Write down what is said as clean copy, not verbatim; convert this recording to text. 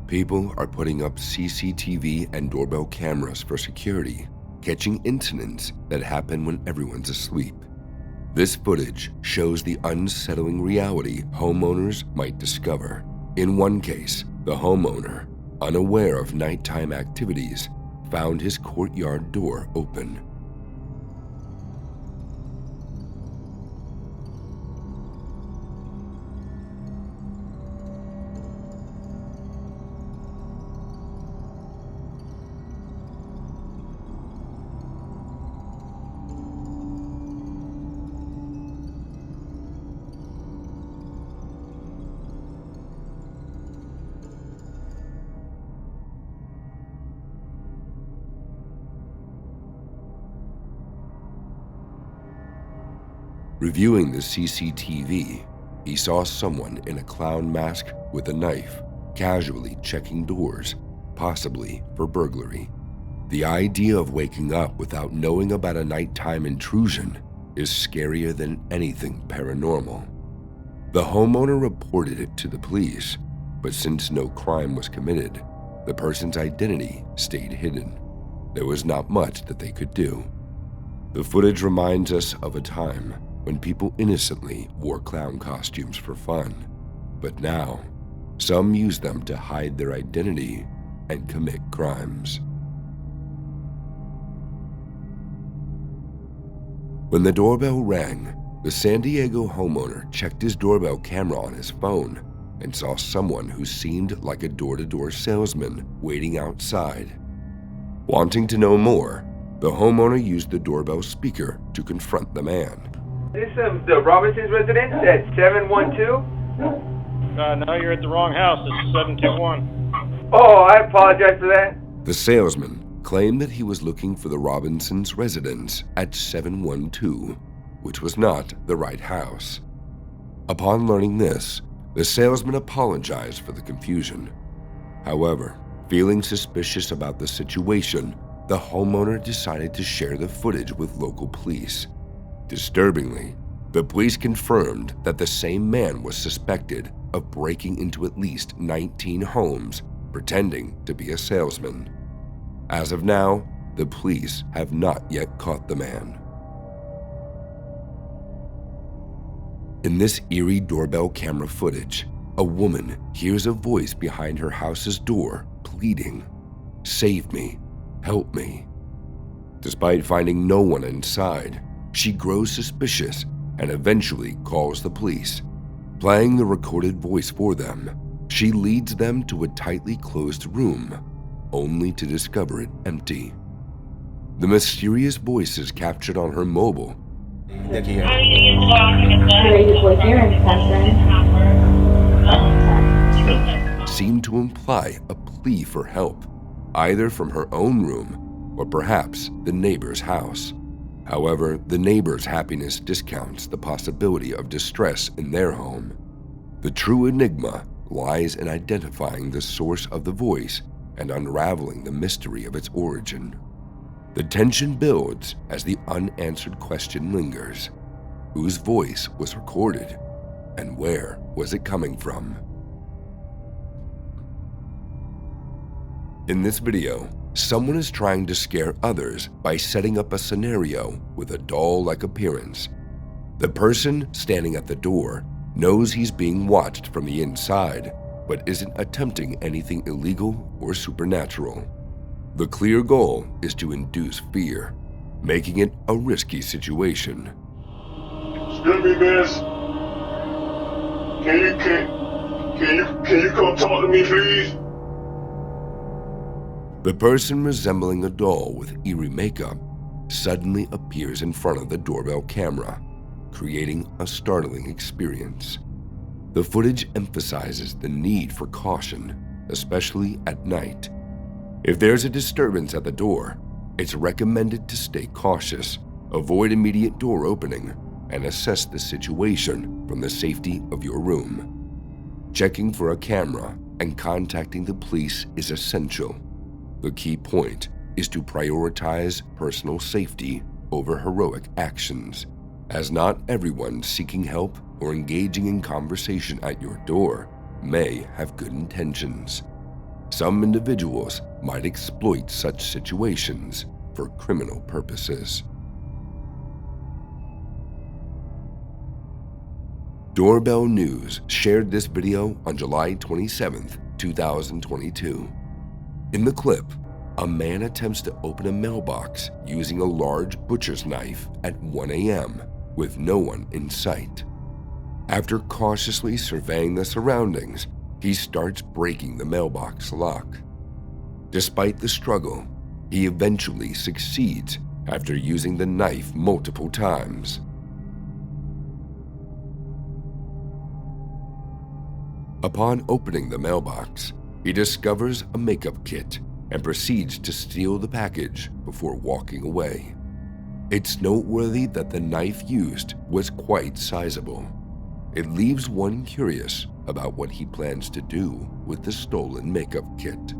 People are putting up CCTV and doorbell cameras for security, catching incidents that happen when everyone's asleep. This footage shows the unsettling reality homeowners might discover. In one case, the homeowner, unaware of nighttime activities, found his courtyard door open. Reviewing the CCTV, he saw someone in a clown mask with a knife, casually checking doors, possibly for burglary. The idea of waking up without knowing about a nighttime intrusion is scarier than anything paranormal. The homeowner reported it to the police, but since no crime was committed, the person's identity stayed hidden. There was not much that they could do. The footage reminds us of a time when people innocently wore clown costumes for fun, but now some use them to hide their identity and commit crimes. When the doorbell rang, the San Diego homeowner checked his doorbell camera on his phone and saw someone who seemed like a door-to-door salesman waiting outside. Wanting to know more, the homeowner used the doorbell speaker to confront the man. This is the Robinson's residence at 712? No, you're at the wrong house. This is 721. Oh, I apologize for that. The salesman claimed that he was looking for the Robinsons' residence at 712, which was not the right house. Upon learning this, the salesman apologized for the confusion. However, feeling suspicious about the situation, the homeowner decided to share the footage with local police. Disturbingly, the police confirmed that the same man was suspected of breaking into at least 19 homes, pretending to be a salesman. As of now, the police have not yet caught the man. In this eerie doorbell camera footage, a woman hears a voice behind her house's door pleading, "Save me, help me." Despite finding no one inside, she grows suspicious and eventually calls the police. Playing the recorded voice for them, she leads them to a tightly closed room, only to discover it empty. The mysterious voice is captured on her mobile seemed to imply a plea for help, either from her own room or perhaps the neighbor's house. However, the neighbor's happiness discounts the possibility of distress in their home. The true enigma lies in identifying the source of the voice and unraveling the mystery of its origin. The tension builds as the unanswered question lingers. Whose voice was recorded, and where was it coming from? In this video, someone is trying to scare others by setting up a scenario with a doll-like appearance. The person standing at the door knows he's being watched from the inside, but isn't attempting anything illegal or supernatural. The clear goal is to induce fear, making it a risky situation. Excuse me, miss. Can you come talk to me, please? The person resembling a doll with eerie makeup suddenly appears in front of the doorbell camera, creating a startling experience. The footage emphasizes the need for caution, especially at night. If there's a disturbance at the door, it's recommended to stay cautious, avoid immediate door opening, and assess the situation from the safety of your room. Checking for a camera and contacting the police is essential. The key point is to prioritize personal safety over heroic actions, as not everyone seeking help or engaging in conversation at your door may have good intentions. some individuals might exploit such situations for criminal purposes. Doorbell News shared this video on July 27, 2022. In the clip, a man attempts to open a mailbox using a large butcher's knife at 1 a.m. with no one in sight. After cautiously surveying the surroundings, he starts breaking the mailbox lock. Despite the struggle, he eventually succeeds after using the knife multiple times. Upon opening the mailbox, he discovers a makeup kit and proceeds to steal the package before walking away. It's noteworthy that the knife used was quite sizable. It leaves one curious about what he plans to do with the stolen makeup kit.